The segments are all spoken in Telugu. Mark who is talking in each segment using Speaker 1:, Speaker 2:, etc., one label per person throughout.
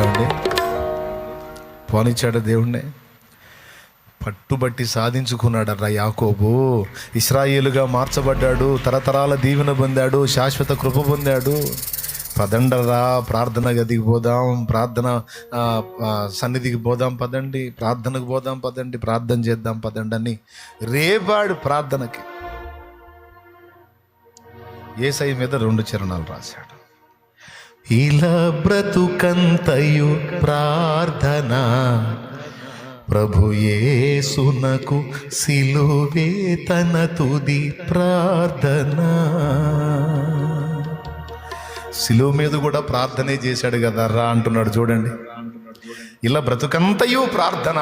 Speaker 1: ఏమండి? పోనిచ్చాడు దేవుణ్ణి, పట్టుబట్టి సాధించుకున్నాడరా యాకోబు. ఇశ్రాయేలుగా మార్చబడ్డాడు, తరతరాల దీవెన పొందాడు, శాశ్వత కృప పొందాడు. పదండరా, ప్రార్థన గదికి పోదాం, ప్రార్థన సన్నిధికి పోదాం పదండి, ప్రార్థనకు పోదాం పదండి, ప్రార్థన చేద్దాం పదండి అని రేపాడు ప్రార్థనకి. యేసయ్య మీద 2 చరణాలు రాశాడు. ఇలా బ్రతుకంతయు ప్రార్థన, ప్రభు యేసునకు సిలువే తన తుది ప్రార్థన. సిలువ మీద కూడా ప్రార్థనే చేశాడు కదా రా అంటున్నాడు చూడండి. ఇలా బ్రతుకంతయు ప్రార్థన,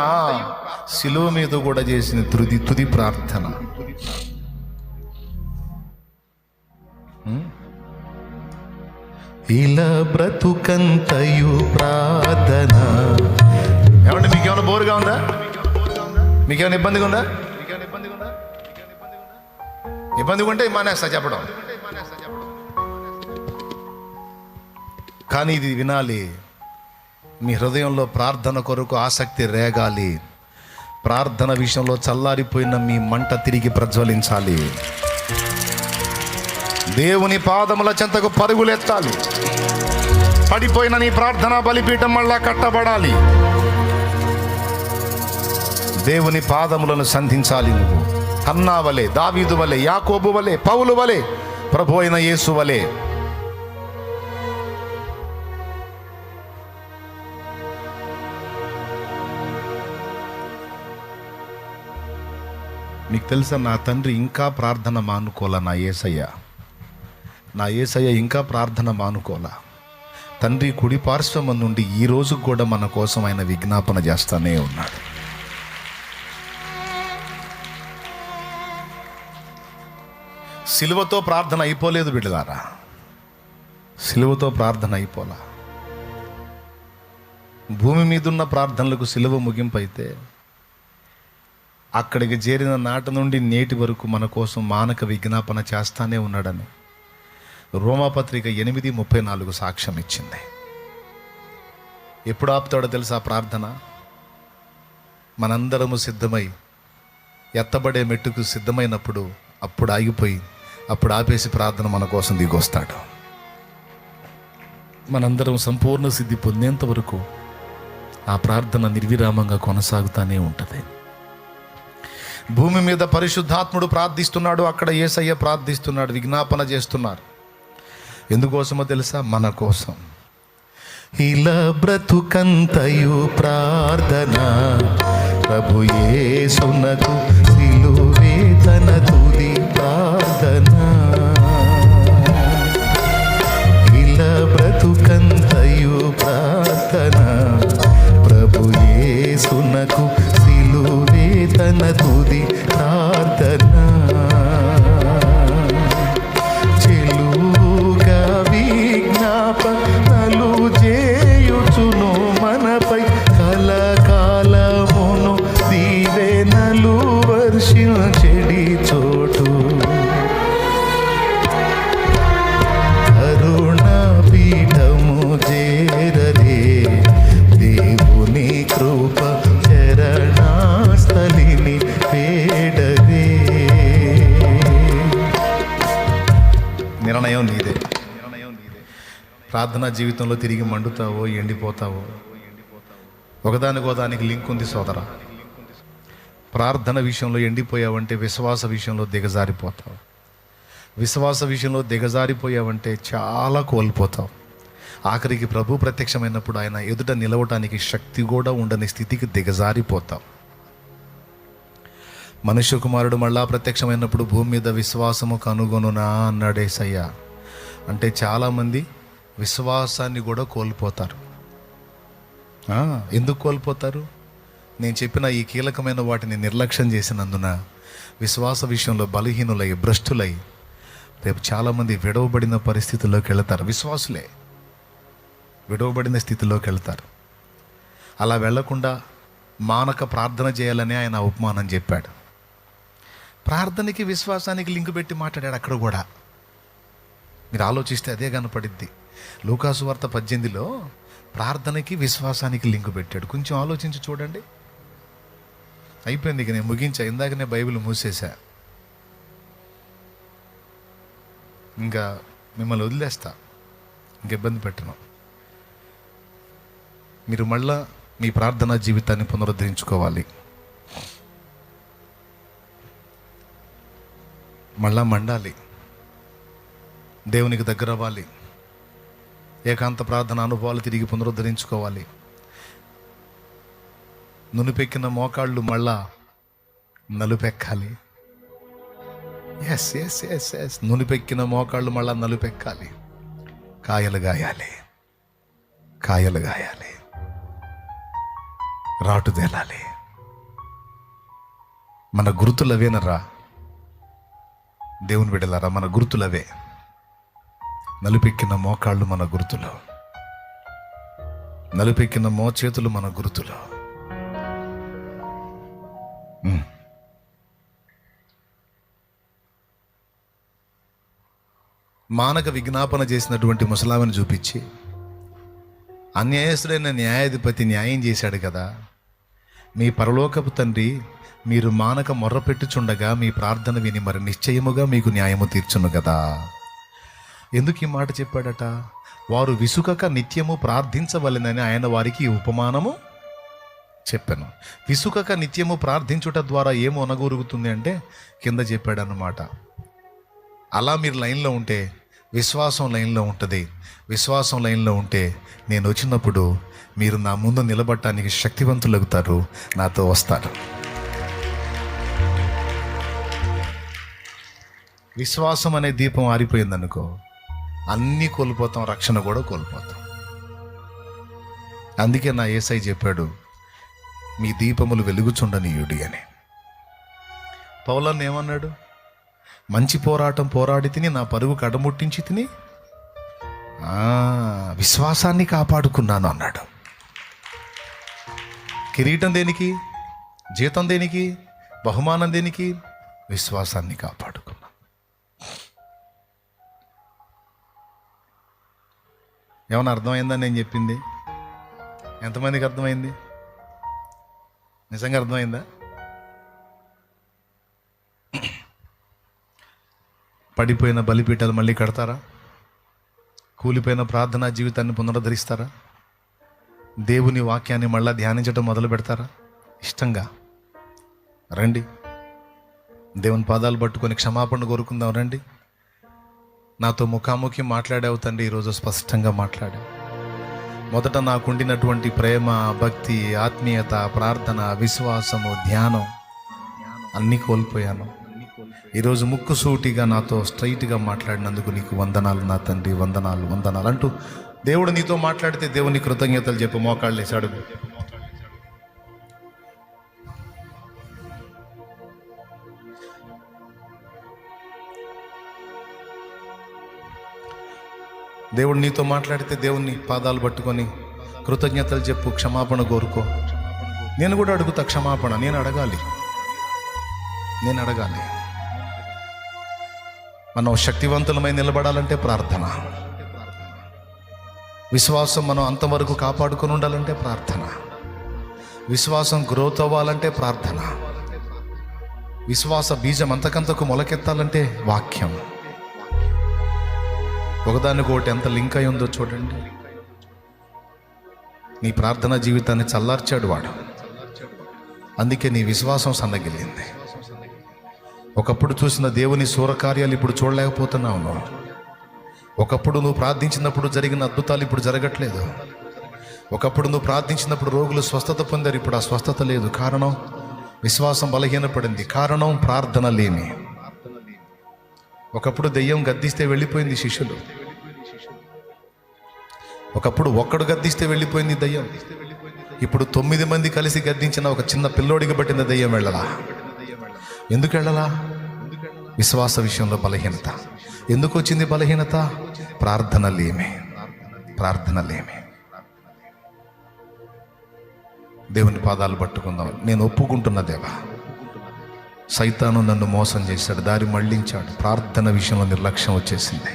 Speaker 1: సిలువ మీద కూడా చేసిన తుది ప్రార్థన. ఇలా బ్రతుకంతయు ప్రార్థన. ఏమంటే మీకేమైనా బోరుగా ఉందా? మీకేమైనా ఇబ్బందిగా ఉందా? ఇబ్బందిగా ఉంటే మానేస్తా చెప్పడం. కానీ ఇది వినాలి, మీ హృదయంలో ప్రార్థన కొరకు ఆసక్తి రేగాలి. ప్రార్థన విషయంలో చల్లారిపోయిన మీ మంట తిరిగి ప్రజ్వలించాలి. దేవుని పాదముల చెంతకు పరుగులెత్తాలి. పడిపోయిన నీ ప్రార్థన బలిపీఠం మళ్ళా కట్టబడాలి. దేవుని పాదములను సంధించాలి. నువ్వు హన్నా వలె, దావీదు వలె, యాకోబు వలె, పౌలు వలె, ప్రభు అయిన యేసు వలె. మీకు తెలుసా, నా తండ్రి ఇంకా ప్రార్థన మానుకోలా. నా యేసయ్య ఇంకా ప్రార్థన మానుకోలా. తండ్రి కుడి పార్శ్వం నుండి ఈ రోజు కూడా మన కోసం ఆయన విజ్ఞాపన చేస్తానే ఉన్నాడు. సిలువతో ప్రార్థన అయిపోలేదు బిడ్డలారా, సిలువతో ప్రార్థన అయిపోలా. భూమి మీదున్న ప్రార్థనలకు సిలువ ముగింపు అయితే, అక్కడికి చేరిన నాటి నుండి నేటి వరకు మన కోసం మానక విజ్ఞాపన చేస్తానే ఉన్నాడని రోమాపత్రిక 8:34 సాక్ష్యం ఇచ్చింది. ఎప్పుడు ఆపుతాడో తెలుసా ప్రార్థన? మనందరము సిద్ధమై ఎత్తబడే మెట్టుకు సిద్ధమైనప్పుడు అప్పుడు ఆగిపోయి, అప్పుడు ఆపేసి ప్రార్థన మన కోసం దిగొస్తాడు. మనందరం సంపూర్ణ సిద్ధి పొందేంత వరకు ఆ ప్రార్థన నిర్విరామంగా కొనసాగుతూనే ఉంటుంది. భూమి మీద పరిశుద్ధాత్ముడు ప్రార్థిస్తున్నాడు, అక్కడ యేసయ్య ప్రార్థిస్తున్నాడు, విజ్ఞాపన చేస్తున్నారు. ఎందుకోసమో తెలుసా? మన కోసం. ఇలా బ్రతుకంతయు ప్రార్థన, ప్రభు యేసునకు సిలువే తన తుది ప్రార్థన. ఇలా బ్రతుకంతయు ప్రార్థన, ప్రభు యేసునకు సిలువే తన తుది ప్రార్థన. చెలుగా విజ్ఞాపనలు చేయుచును మనపై, కలకాలమును దీవెనలు వర్షించెడి చోటు. కరుణ పీఠము చేరదే దేవుని కృప చరణాస్థలిని వేడదే. నిర్ణయం నీదే. ప్రార్థనా జీవితంలో తిరిగి మండుతావో ఎండిపోతావో, ఒకదానికి లింక్ ఉంది సోదరా. ప్రార్థన విషయంలో ఎండిపోయావంటే విశ్వాస విషయంలో దిగజారిపోతావు. విశ్వాస విషయంలో దిగజారిపోయావంటే చాలా కోల్పోతావు. ఆఖరికి ప్రభు ప్రత్యక్షమైనప్పుడు ఆయన ఎదుట నిలవటానికి శక్తి కూడా ఉండని స్థితికి దిగజారిపోతావు. మనుష్య కుమారుడు మళ్ళా ప్రత్యక్షమైనప్పుడు భూమి మీద విశ్వాసము కనుగొనునా అన్నాడు యేసయ్య. అంటే చాలామంది విశ్వాసాన్ని కూడా కోల్పోతారు. ఎందుకు కోల్పోతారు? నేను చెప్పిన ఈ కీలకమైన వాటిని నిర్లక్ష్యం చేసినందున విశ్వాస విషయంలో బలహీనులై, భ్రష్టులై రేపు చాలామంది విడవబడిన పరిస్థితుల్లోకి వెళతారు. విశ్వాసులే విడవబడిన స్థితిలోకి వెళ్తారు. అలా వెళ్లకుండా మానక ప్రార్థన చేయాలని ఆయన ఉపమానం చెప్పాడు. ప్రార్థనకి విశ్వాసానికి లింకు పెట్టి మాట్లాడాడు అక్కడ కూడా. మీరు ఆలోచిస్తే అదే కనపడిద్ది. లూకాసు వార్త 18లో ప్రార్థనకి విశ్వాసానికి లింక్ పెట్టాడు. కొంచెం ఆలోచించి చూడండి. అయిపోయింది, ఇక నేను ముగించా. ఇందాకనే బైబిల్ మూసేశా. ఇంకా మిమ్మల్ని వదిలేస్తా, ఇంక ఇబ్బంది పెట్టను. మీరు మళ్ళా మీ ప్రార్థనా జీవితాన్ని పునరుద్ధరించుకోవాలి. మళ్ళా మండాలి, దేవునికి దగ్గర అవ్వాలి, ఏకాంత ప్రార్థన అనుభవాలు తిరిగి పునరుద్ధరించుకోవాలి. నునుపెక్కిన మోకాళ్ళు మళ్ళా నలుపెక్కాలి. ఎస్ ఎస్ ఎస్ ఎస్ నునుపెక్కిన మోకాళ్ళు మళ్ళా నలుపెక్కాలి. కాయలు గాయాలి, కాయలు గాయాలి, రాటు తేలాలి. మన గుర్తులవేనరా దేవుని బిడ్డలారా, మన గుర్తులవే. నలుపెక్కిన మోకాళ్ళు మన గుర్తులు, నలుపెక్కిన మోచేతులు మన గుర్తులు. మానక విజ్ఞాపన చేసినటువంటి ముసలామని చూపించి, అన్యాయస్తుడైన న్యాయాధిపతి న్యాయం చేశాడు కదా, మీ పరలోకపు తండ్రి మీరు మానక మొర్ర పెట్టుచుండగా మీ ప్రార్థన విని మరి నిశ్చయముగా మీకు న్యాయము తీర్చును కదా. ఎందుకు ఈ మాట చెప్పాడట? వారు విసుకక నిత్యము ప్రార్థించవలెనని ఆయన వారికి ఉపమానము చెప్పాను. విసుకక నిత్యము ప్రార్థించుట ద్వారా ఏమో అనగొరుగుతుంది అంటే కింద చెప్పాడు అన్నమాట. అలా మీరు లైన్లో ఉంటే విశ్వాసం లైన్లో ఉంటుంది. విశ్వాసం లైన్లో ఉంటే నేను వచ్చినప్పుడు మీరు నా ముందు నిలబడటానికి శక్తివంతులవుతారు, నాతో వస్తారు. విశ్వాసం అనే దీపం ఆరిపోయిందనుకో, అన్నీ కోల్పోతాం, రక్షణ కూడా కోల్పోతాం. అందుకే నా యేసై చెప్పాడు, మీ దీపములు వెలుగుచుండనీయుడి అని. పౌలన్న ఏమన్నాడు? మంచి పోరాటం పోరాడి తిని నా పరుగు కడముట్టించి తిని విశ్వాసాన్ని కాపాడుకున్నాను అన్నాడు. కిరీటం దేనికి? జీతం దేనికి? బహుమానం దేనికి? విశ్వాసాన్ని కాపాడుకున్నాను. ఏమన్నా అర్థమైందని నేను చెప్పింది? ఎంతమందికి అర్థమైంది? నిజంగా అర్థమైందా? పడిపోయిన బలిపీఠాలు మళ్ళీ కడతారా? కూలిపోయిన ప్రార్థనా జీవితాన్ని పునరుద్ధరిస్తారా? దేవుని వాక్యాన్ని మళ్ళా ధ్యానించడం మొదలు పెడతారా? ఇష్టంగా రండి, దేవుని పాదాలు పట్టుకొని క్షమాపణ కోరుకుందాం. రండి, నాతో ముఖాముఖి మాట్లాడావు తండ్రి, ఈరోజు స్పష్టంగా మాట్లాడావు. మొదట నాకుండినటువంటి ప్రేమ, భక్తి, ఆత్మీయత, ప్రార్థన, విశ్వాసము, ధ్యానం అన్నీ కోల్పోయాను. ఈరోజు ముక్కుసూటిగా నాతో స్ట్రైట్గా మాట్లాడినందుకు నీకు వందనాలు నా తండ్రి, వందనాలు వందనాలు అంటూ దేవుడు నీతో మాట్లాడితే దేవుని కృతజ్ఞతలు చెప్పు. మోకాళ్ళు వేసి అడుగు. దేవుడు నీతో మాట్లాడితే దేవుని పాదాలు పట్టుకొని కృతజ్ఞతలు చెప్పు, క్షమాపణ కోరుకో. నేను కూడా అడుగుతా క్షమాపణ. నేను అడగాలి. మనం శక్తివంతులమై నిలబడాలంటే ప్రార్థన. విశ్వాసం మనం అంతవరకు కాపాడుకొని ఉండాలంటే ప్రార్థన. విశ్వాసం గ్రోత్ అవ్వాలంటే ప్రార్థన. విశ్వాస బీజం అంతకంతకు మొలకెత్తాలంటే వాక్యం. ఒకదానికొకటి ఎంత లింక్ అయి ఉందో చూడండి. నీ ప్రార్థనా జీవితాన్ని చల్లార్చాడు వాడు. అందుకే నీ విశ్వాసం సన్నగిలింది. ఒకప్పుడు చూసిన దేవుని సూరకార్యాలు ఇప్పుడు చూడలేకపోతున్నావు. ఒకప్పుడు నువ్వు ప్రార్థించినప్పుడు జరిగిన అద్భుతాలు ఇప్పుడు జరగట్లేదు. ఒకప్పుడు నువ్వు ప్రార్థించినప్పుడు రోగులు స్వస్థత పొందారు, ఇప్పుడు ఆ స్వస్థత లేదు. కారణం విశ్వాసం బలహీనపడింది. కారణం ప్రార్థన లేమి. ఒకప్పుడు దెయ్యం గద్దిస్తే వెళ్ళిపోయింది శిష్యులు. ఒకప్పుడు ఒక్కడు గద్దిస్తే వెళ్ళిపోయింది దెయ్యం. ఇప్పుడు 9 మంది కలిసి గద్దించిన ఒక చిన్న పిల్లోడికి పట్టిన దెయ్యం వెళ్ళలా. ఎందుకు వెళ్ళలా? విశ్వాస విషయంలో బలహీనత. ఎందుకు వచ్చింది బలహీనత? ప్రార్థన లేమి. దేవుని పాదాలు పట్టుకుందాం. నేను ఒప్పుకుంటున్న దేవా, సైతాను నన్ను మోసం చేశాడు, దారి మళ్లించాడు. ప్రార్థన విషయంలో నిర్లక్ష్యం వచ్చేసింది.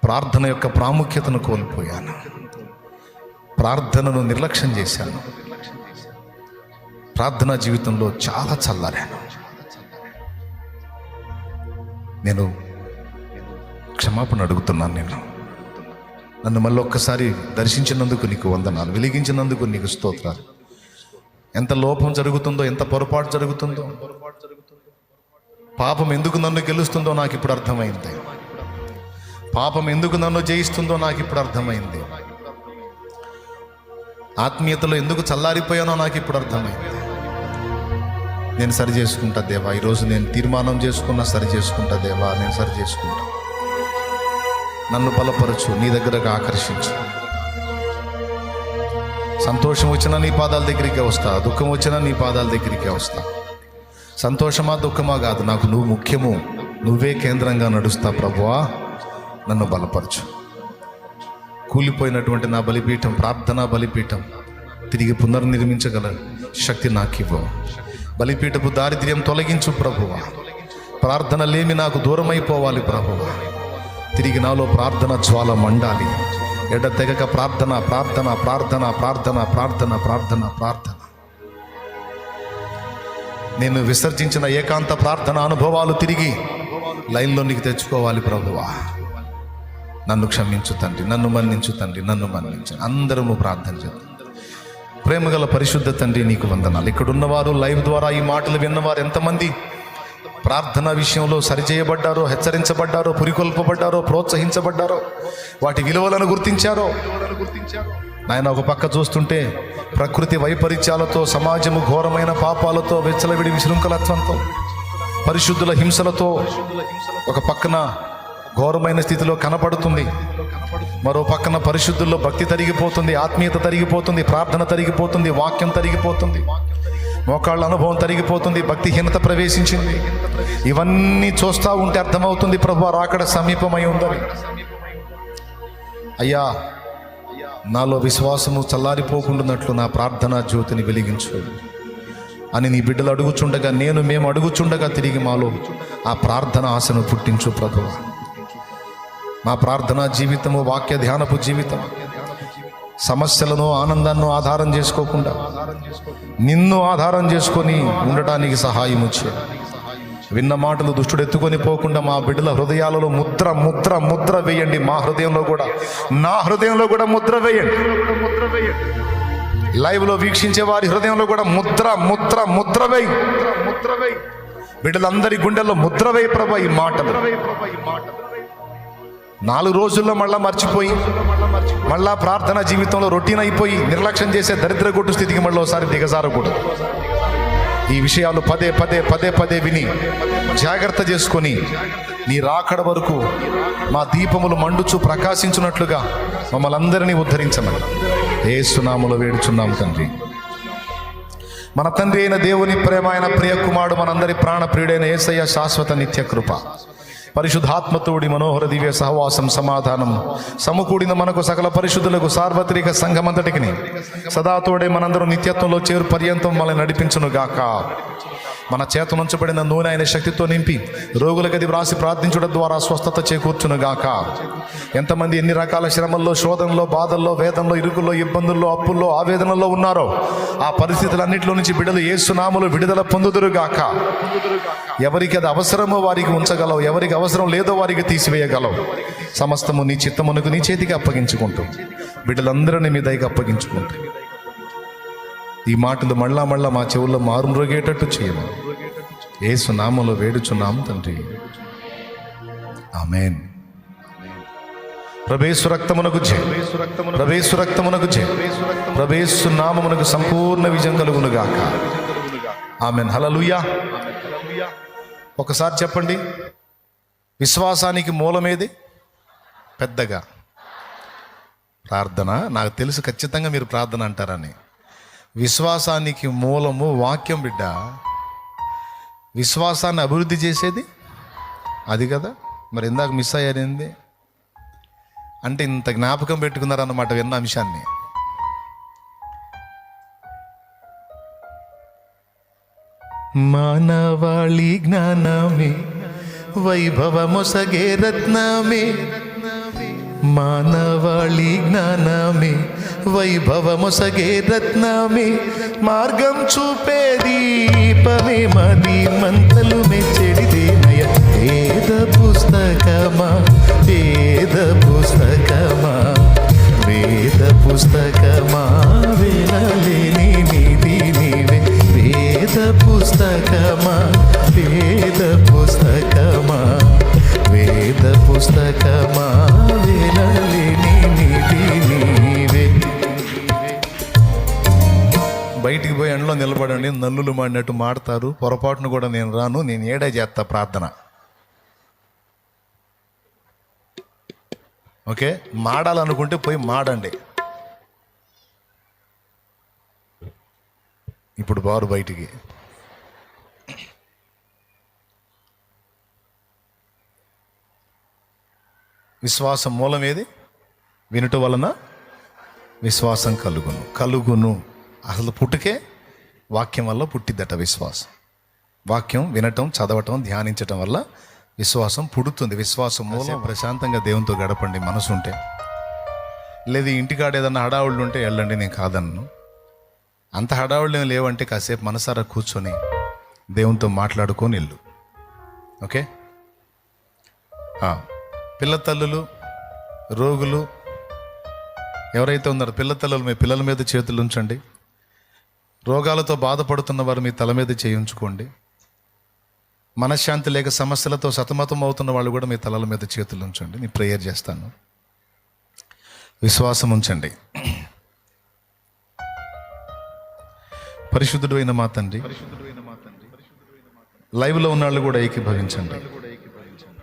Speaker 1: ప్రార్థన యొక్క ప్రాముఖ్యతను కోల్పోయాను. ప్రార్థనను నిర్లక్ష్యం చేశాను. ప్రార్థనా జీవితంలో చాలా చల్లారాను. నేను క్షమాపణ అడుగుతున్నాను. నన్ను మళ్ళీ ఒక్కసారి దర్శించినందుకు నీకు వందనాలు, వెలిగించినందుకు నీకు స్తోత్రాలు. ఎంత లోపం జరుగుతుందో, ఎంత పొరపాటు జరుగుతుందో, పాపం ఎందుకు నన్ను గెలుస్తుందో నాకు ఇప్పుడు అర్థమైంది. పాపం ఎందుకు నన్ను జయిస్తుందో నాకు ఇప్పుడు అర్థమైంది. ఆత్మీయతలో ఎందుకు చల్లారిపోయానో నాకు ఇప్పుడు అర్థమైంది. నేను సరి చేసుకుంటా దేవా. ఈరోజు నేను తీర్మానం చేసుకున్నా, సరి చేసుకుంటా దేవా. నేను సరి చేసుకుంటా. నన్ను బలపరచు, నీ దగ్గరకు ఆకర్షించు. సంతోషం వచ్చినా నీ పాదాల దగ్గరికే వస్తా, దుఃఖం వచ్చినా నీ పాదాల దగ్గరికే వస్తా. సంతోషమా దుఃఖమా కాదు, నాకు నువ్వు ముఖ్యము, నువ్వే కేంద్రంగా నడుస్తా ప్రభువా. నన్ను బలపరచు. కూలిపోయినటువంటి నా బలిపీఠం, ప్రార్థనా బలిపీఠం తిరిగి పునర్నిర్మించగల శక్తి నాకు ఇవ్వు. బలిపీఠపు దారిద్ర్యం తొలగించు ప్రభువా. ప్రార్థన లేమి నాకు దూరమైపోవాలి ప్రభువా. తిరిగి నాలో ప్రార్థన జ్వాల మండాలి. ఎడతెగక ప్రార్థన ప్రార్థన ప్రార్థన ప్రార్థన ప్రార్థన ప్రార్థన ప్రార్థన. నేను విసర్జించిన ఏకాంత ప్రార్థన అనుభవాలు తిరిగి లైన్లో నీకు తెచ్చుకోవాలి ప్రభువా. నన్ను క్షమించు తండ్రి, నన్ను మన్నించు తండ్రి, నన్ను మన్నించు. అందరము ప్రార్థన చేద్దాం. ప్రేమగల పరిశుద్ధ తండ్రి నీకు వందనాలు. ఇక్కడ ఉన్నవారు, లైవ్ ద్వారా ఈ మాటలు విన్నవారు ఎంతమంది ప్రార్థన విషయంలో సరిచేయబడ్డారో, హెచ్చరించబడ్డారో, పురికొల్పబడ్డారో, ప్రోత్సహించబడ్డారో, వాటి విలువలను గుర్తించారో నాయన. ఒక పక్క చూస్తుంటే ప్రకృతి వైపరీత్యాలతో, సమాజము ఘోరమైన పాపాలతో, వెచ్చలవిడి విశృంఖలత్వంతో, పరిశుద్ధుల హింసలతో ఒక పక్కన ఘోరమైన స్థితిలో కనపడుతుంది. మరో పక్కన పరిశుద్ధుల్లో భక్తి తరిగిపోతుంది, ఆత్మీయత తరిగిపోతుంది, ప్రార్థన తరిగిపోతుంది, వాక్యం తరిగిపోతుంది, మోకాళ్ళ అనుభవం తరిగిపోతుంది, భక్తిహీనత ప్రవేశించింది. ఇవన్నీ చూస్తూ ఉంటే అర్థమవుతుంది ప్రభు రాకడ సమీపమై ఉందని. అయ్యా, నాలో విశ్వాసము చల్లారిపోకుండానట్లు నా ప్రార్థనా జ్యోతిని వెలిగించు అని నీ బిడ్డలు అడుగుచుండగా, మేము అడుగుచుండగా తిరిగి మాలో ఆ ప్రార్థన ఆశను పుట్టించు ప్రభు. మా ప్రార్థనా జీవితము, వాక్య ధ్యానపు జీవితం సమస్యలను, ఆనందాన్ని ఆధారం చేసుకోకుండా నిన్ను ఆధారం చేసుకొని ఉండటానికి సహాయము చేయి. విన్న మాటలు దుష్టుడు ఎత్తుకొని పోకుండా మా బిడ్డల హృదయాలలో ముద్ర ముద్ర ముద్ర వేయండి. మా హృదయంలో కూడా, నా హృదయంలో కూడా ముద్ర వేయండి. లైవ్లో వీక్షించే వారి హృదయంలో కూడా ముద్ర ముద్ర ముద్ర వేయి. బిడ్డలందరి గుండెల్లో ముద్ర వేయి ప్రభా. ఈ మాటలు 4 రోజుల్లో మళ్ళా మర్చిపోయి, మళ్ళా ప్రార్థన జీవితంలో రొటీన్ అయిపోయి నిర్లక్ష్యం చేసే దరిద్ర గొట్టు స్థితికి మళ్ళీ ఒకసారి దిగజారకూడదు. ఈ విషయాలు పదే పదే పదే పదే విని జాగ్రత్త చేసుకొని నీ రాకడ వరకు మా దీపములు మండుచు ప్రకాశించున్నట్లుగా మమ్మల్ని అందరినీ ఉద్ధరించమని యేసు నామములో వేడుచున్నాము తండ్రి. మన తండ్రి అయిన దేవుని ప్రేమ, ఆయన ప్రియ కుమారుడు, మనందరి ప్రాణ ప్రియుడైన యేసయ్య శాశ్వత నిత్య కృప, పరిశుద్ధాత్మతోడి మనోహర దివ్య సహవాసం, సమాధానం సమకూడిన మనకు సకల పరిశుద్ధులకు సార్వత్రిక సంఘమంతటికి సదాతోడే మనందరూ నిత్యత్వంలో చేరు పర్యంతం మనల్ని నడిపించును గాక. మన చేతనుంచబడిన నూనె ఆయన శక్తితో నింపి రోగులకు అది వ్రాసి ప్రార్థించడం ద్వారా స్వస్థత చేకూర్చును గాక. ఎంతమంది ఎన్ని రకాల శ్రమల్లో, శోధనలో, బాధల్లో, వేదనలో, ఇరుకుల్లో, ఇబ్బందుల్లో, అప్పుల్లో, ఆవేదనలో ఉన్నారో ఆ పరిస్థితులన్నింటిలో నుంచి బిడ్డలు యేసు నామములో విడుదల పొందుదురు గాక. ఎవరికి అది అవసరమో వారికి ఉంచగలవు, ఎవరికి అవసరం లేదో వారికి తీసివేయగలవు. సమస్తము నీ చిత్తమునకు, నీ చేతికి అప్పగించుకుంటూ బిడ్డలందరినీ మీ దయకి అప్పగించుకుంటూ ఈ మాటలు మళ్ళా మళ్ళా మా చెవుల్లో మారుమ్రోగేటట్టు చేయము. యేసు నామములో వేడుచున్నాము తండ్రి, ఆమేన్. ప్రభేసు రక్తమునకు జయ, ప్రభేసు రక్తమునకు జయ, ప్రభేసు నామమునకు సంపూర్ణ విజయం కలుగును గాక. ఆమేన్. హల్లెలూయా. ఒకసారి చెప్పండి, విశ్వాసానికి మూలమేది? పెద్దగా ప్రార్థన. నాకు తెలుసు ఖచ్చితంగా మీరు ప్రార్థన అంటారని. విశ్వాసానికి మూలము వాక్యం బిడ్డ. విశ్వాసాన్ని అభివృద్ధి చేసేది అది కదా. మరి ఇందాక మిస్ అయ్యారేంది అంటే ఇంత జ్ఞాపకం పెట్టుకున్నారన్నమాట విన్న అంశాన్ని. మానవాళి జ్ఞానమే వైభవమొసగే రత్నమే, మానవాళి జ్ఞానమే వైభవమొసగే రత్నమే, మార్గం చూపే దీపమే, మది మంతలు మెచ్చడిదేనయ. వేద పుస్తకమా, వేద పుస్తకమా, వేద పుస్తకమా, వినలేని నిధి నీవే. వేద పుస్తకమా, వేద పుస్తకమా, వేద పుస్తకమా, వినలేని నిధి నీవే. బయటికి పోయి ఎండలో నిలబడండి, నల్లులు మాడినట్టు మాడతారు. పొరపాటును కూడా నేను రాను, నేను ఏడా చేస్తా ప్రార్థన. ఓకే, మాడాలనుకుంటే పోయి మాడండి. ఇప్పుడు బారు బయటికి. విశ్వాసం మూలం ఏది? వినుట వలన విశ్వాసం కలుగును. అసలు పుట్టుకే వాక్యం వల్ల పుట్టిద్దట విశ్వాసం. వాక్యం వినటం, చదవటం, ధ్యానించటం వల్ల విశ్వాసం పుడుతుంది. విశ్వాసం మూలం. ప్రశాంతంగా దేవునితో గడపండి మనసు ఉంటే. లేదు ఇంటికాడ ఏదన్నా హడావుళ్ళు ఉంటే వెళ్ళండి, నేను కాదన్ను. అంత హడావుళ్ళు ఏమి లేవంటే కాసేపు మనసారా కూర్చొని దేవునితో మాట్లాడుకొని వెళ్ళు. ఓకే, పిల్ల తల్లులు, రోగులు ఎవరైతే ఉన్నారో పిల్ల తల్లులు, మీ పిల్లల మీద చేతులు ఉంచండి. రోగాలతో బాధపడుతున్న వారు మీ తల మీద చేయించుకోండి. మనశ్శాంతి లేక సమస్యలతో సతమతం అవుతున్న వాళ్ళు కూడా మీ తలల మీద చేతులు ఉంచండి. నేను ప్రేయర్ చేస్తాను. విశ్వాసం ఉంచండి. పరిశుద్ధుడు అయిన మా తండ్రి, లైవ్లో ఉన్న వాళ్ళు కూడా ఏకీభవించండి.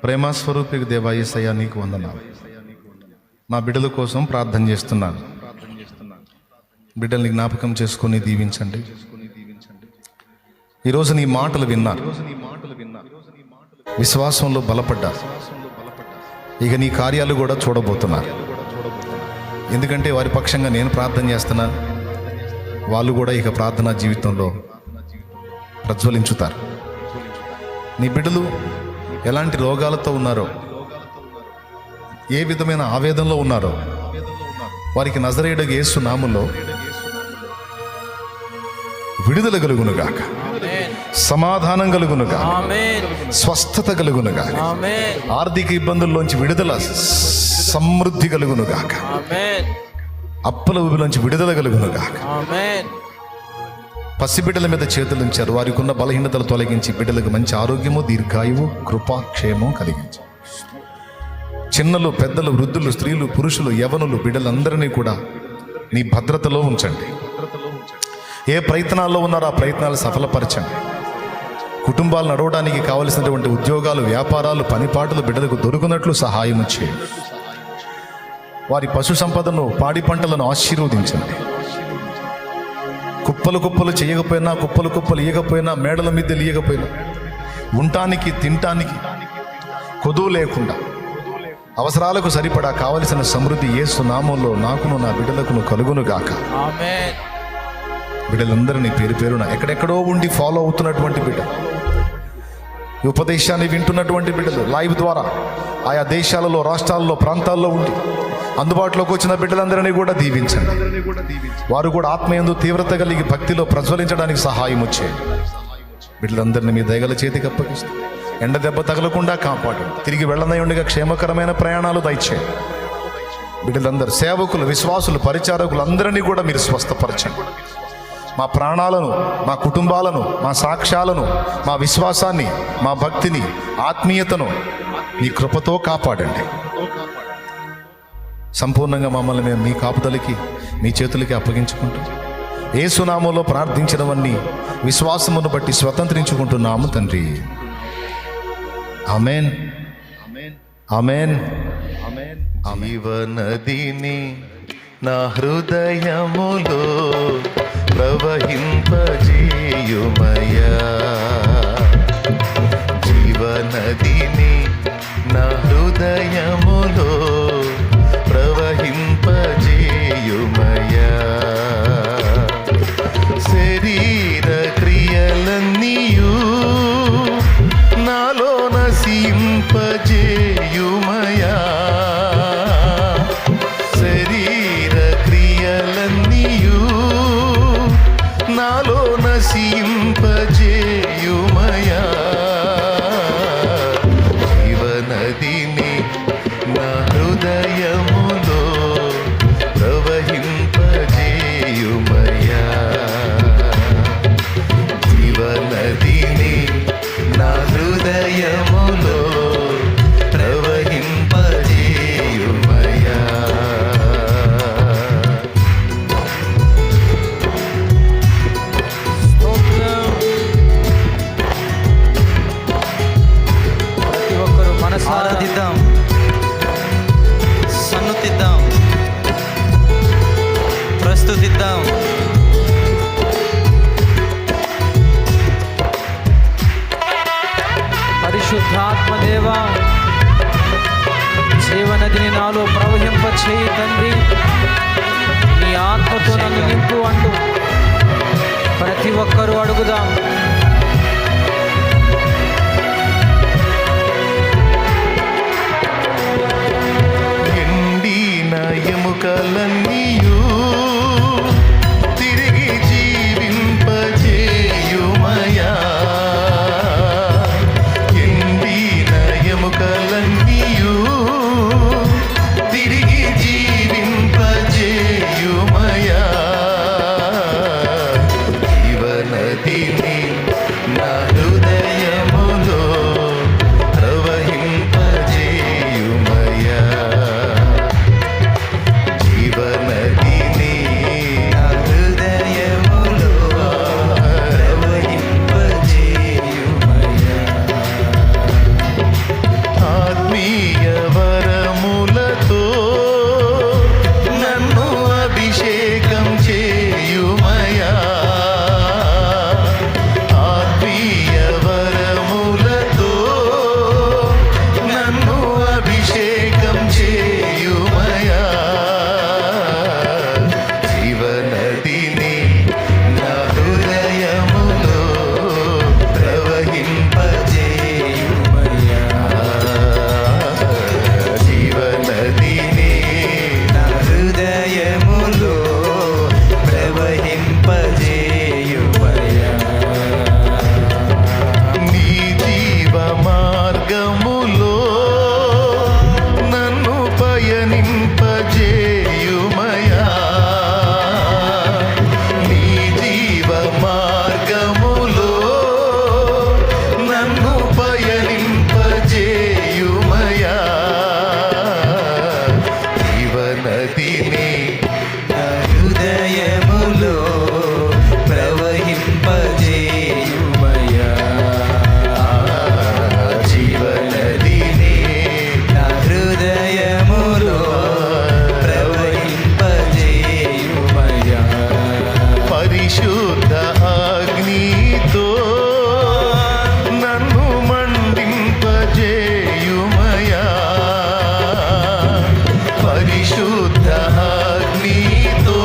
Speaker 1: ప్రేమస్వరూపికి దేవా యేసయ్యా నీకు వందనాలు. మా బిడ్డల కోసం ప్రార్థన చేస్తున్నాను. బిడ్డల్ని జ్ఞాపకం చేసుకొని దీవించండి. ఈరోజు నీ మాటలు విన్నారు, విశ్వాసంలో బలపడ్డారు. ఇక నీ కార్యాలు కూడా చూడబోతున్నారు. ఎందుకంటే వారి పక్షంగా నేను ప్రార్థన చేస్తున్నా, వాళ్ళు కూడా ఇక ప్రార్థనా జీవితంలో ప్రజ్వలించుతారు. నీ బిడ్డలు ఎలాంటి రోగాలతో ఉన్నారో, ఏ విధమైన ఆవేదనలో ఉన్నారో, వారికి నజరేయుడగు యేసు నామములో విడుదల కలుగునుగాక, సమాధానం కలుగునుగాక, స్వస్థత కలుగునుగాక, ఆర్థిక ఇబ్బందుల్లోంచి విడుదల, సమృద్ధి కలుగునుగాక, అప్పుల ఊబిలోంచి విడుదల కలుగునుగాక. పసిబిడ్డల మీద చేతులు ఉంచారు, వారికి ఉన్న బలహీనతలు తొలగించి బిడ్డలకు మంచి ఆరోగ్యము, దీర్ఘాయువు, కృపా, క్షేమం కలిగించి, చిన్నలు, పెద్దలు, వృద్ధులు, స్త్రీలు, పురుషులు, యవనులు బిడ్డలందరినీ కూడా నీ భద్రతలో ఉంచండి. ఏ ప్రయత్నాల్లో ఉన్నారో ఆ ప్రయత్నాలు సఫలపరచండి. కుటుంబాలు నడవడానికి కావలసినటువంటి ఉద్యోగాలు, వ్యాపారాలు, పనిపాటులు బిడ్డలకు దొరుకున్నట్లు సహాయం చేయండి. వారి పశు సంపదను, పాడి పంటలను ఆశీర్వదించండి. కుప్పలు కుప్పలు చేయకపోయినా, కుప్పలు కుప్పలు ఇయ్యకపోయినా, మేడల మీద ఇయ్యకపోయినా, ఉండటానికి తినటానికి కొదువు లేకుండా అవసరాలకు సరిపడా కావలసిన సమృద్ధి యేసు నామంలో నాకును నా బిడ్డలకు కలుగునుగాక. బిడ్డలందరినీ పేరు పేరున ఎక్కడెక్కడో ఉండి ఫాలో అవుతున్నటువంటి బిడ్డలు, ఈ ఉపదేశాన్ని వింటున్నటువంటి బిడ్డలు, లైవ్ ద్వారా ఆయా దేశాలలో, రాష్ట్రాల్లో, ప్రాంతాల్లో ఉండి అందుబాటులోకి వచ్చిన బిడ్డలందరినీ కూడా దీవించండి. వారు కూడా ఆత్మయందు తీవ్రత కలిగి భక్తిలో ప్రజ్వలించడానికి సహాయం వచ్చేయండి. బిడ్డలందరినీ మీ దయగల చేతికి అప్పగిస్తూ ఎండ దెబ్బ తగలకుండా కాపాడు. తిరిగి వెళ్ళనయుండగా క్షేమకరమైన ప్రయాణాలు దయచేయండి. బిడ్డలందరూ, సేవకులు, విశ్వాసులు, పరిచారకులు అందరినీ కూడా మీరు స్వస్థపరచండి. మా ప్రాణాలను, మా కుటుంబాలను, మా సాక్ష్యాలను, మా విశ్వాసాన్ని, మా భక్తిని, ఆత్మీయతను మీ కృపతో కాపాడండి. సంపూర్ణంగా మమ్మల్ని మేము మీ కాపుదలకి, మీ చేతులకి అప్పగించుకుంటూ యేసు నామములో ప్రార్థించినవన్నీ విశ్వాసమును బట్టి స్వతంత్రించుకుంటున్నాము తండ్రి. ఆమేన్, ఆమేన్, ఆమేన్. జీవనదిని నా హృదయములో ప్రవహింపజేయుమయా, జీవనదిని నా హృదయములో ప్రవహింపజేయుమయా, శరీర క్రియలన్నీయు నాలో నశింపజేయుమయా, శరీర క్రియల
Speaker 2: స్తుతిద్దాం. పరిశుద్ధాత్మ దేవా, జీవనదిని నాలో ప్రవహింప చేయి తండ్రి. నీ ఆత్మతో నన్ను నింపు అంటూ ప్రతి ఒక్కరూ అడుగుదాం.
Speaker 1: ఎండిన ఎముకలన్నీయు తిరిగి జీవింపజేయుమయా. ఎండిన ఎముకలన్నీయు తిరిగి జీవింపజేయుమయా. జీవనదిని నా హృదయములో ప్రవహింపజేయుమయా. జీవనదిని నా హృదయములో ప్రవహింపజేయుమయా. ఆత్మీయ వరములతో నన్ను అభిషేకం చేయుమయా. ఆత్మీయ వరములతో నన్ను అభిషేకం చేయుమయా. జీవనదిని నా హృదయములో ప్రవహింపజేయుమయా. జీవనదిని నా హృదయములో ప్రవహింపజేయుమయా. నీ జీవ మార్గములో నన్ను పయనింపజేయుమయా. నీ జీవ మార్గములో నన్ను పయనింపజేయుమయా. జీవనదిని నా హృదయములో ప్రవహింపజేయుమయా. జీవనదిని నా హృదయములో ప్రవహింపజేయుమయా. పరిశుద్ధ అగ్నితో నన్ను మండింపజేయుమయా. పరిశుద్ధ అగ్నితో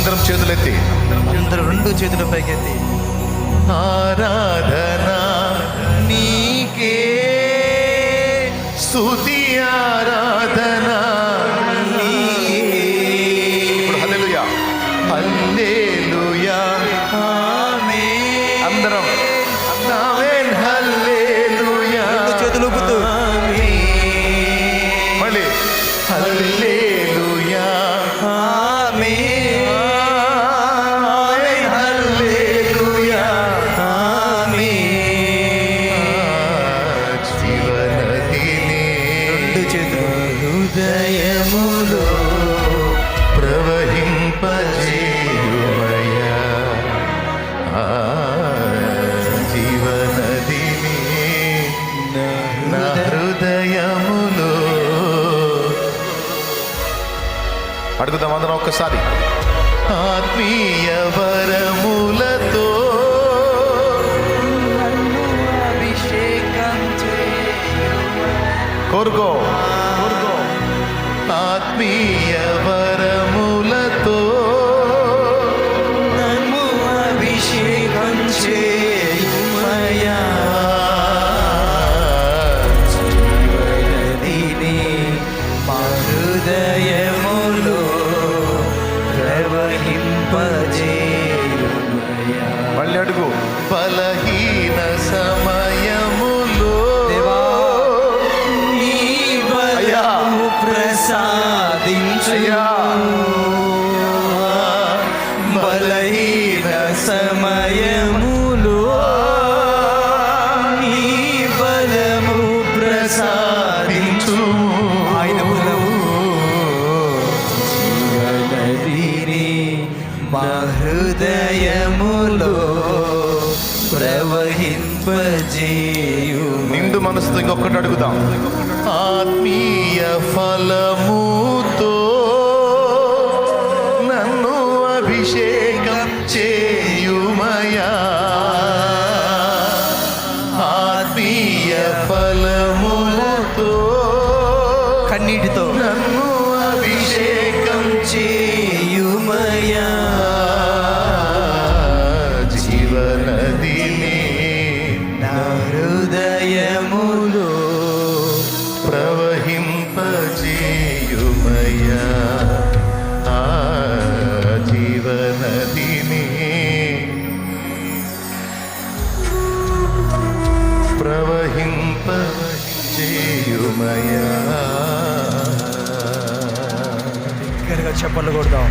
Speaker 1: అందరం చేతులెత్తి,
Speaker 3: అందరూ రెండు చేతుల పైకెత్తి
Speaker 1: ఆరాధన నీకే, స్తుతి ఆరాధన నీకే. ఇప్పుడు హల్లెలూయా, హల్లెలూయా,
Speaker 3: ఆమేన్.
Speaker 1: అందరం ఆమేన్, హల్లెలూయా.
Speaker 3: రెండు చేతులు ఊపుతూ
Speaker 1: మళ్ళీ హల్లెలూయా,
Speaker 3: ఆమేన్.
Speaker 1: ఆమేన్, హల్లెలూయా, జీవనదిని
Speaker 3: రెండు చేతులు హృదయములో
Speaker 1: ప్రవహింపజేయుమయ్యా, జీవనదిని నా హృదయములో. అడుగుదాం అందరం ఒక్కసారి. ఆత్మీయ వరములతో
Speaker 3: అభిషేకం
Speaker 1: కోరుకో, ఆత్మీయ వరములతో
Speaker 3: నన్ను అభిషేకం చేయుమయ్యా, జీవనదిని మా హృదయములో ప్రవహింపజేయుమయ్యా.
Speaker 1: మళ్ళీ అడుగు. బలహీన సమయములో
Speaker 3: దేవా, నీ
Speaker 1: అయ్యా,
Speaker 3: బలము ప్రసాదించు.
Speaker 1: అయ్యా,
Speaker 3: బలహీన సమయములో నీ బలము ప్రసాదించు. ఆయన బలము జీవనదిని మా హృదయములో ప్రవహింపజేయు.
Speaker 1: నిండు మనసుతో ఇంకొకటి అడుగుదాం. ఆత్మీయ ఫలముతో నన్ను అభిషేకం చేయుమయా, ఆత్మీయ ఫలముతో
Speaker 3: కన్నీటితో
Speaker 1: నన్ను అభిషేకం
Speaker 3: చేయుమయ్యా,
Speaker 1: జీవనదిని
Speaker 3: నా హృదయములో
Speaker 1: ప్రవహింపజేయుమయ్యా, జీవనదిని ప్రవహింపజేయుమయ్యా.
Speaker 3: దగ్గరగా చెప్పలు కొడదాం.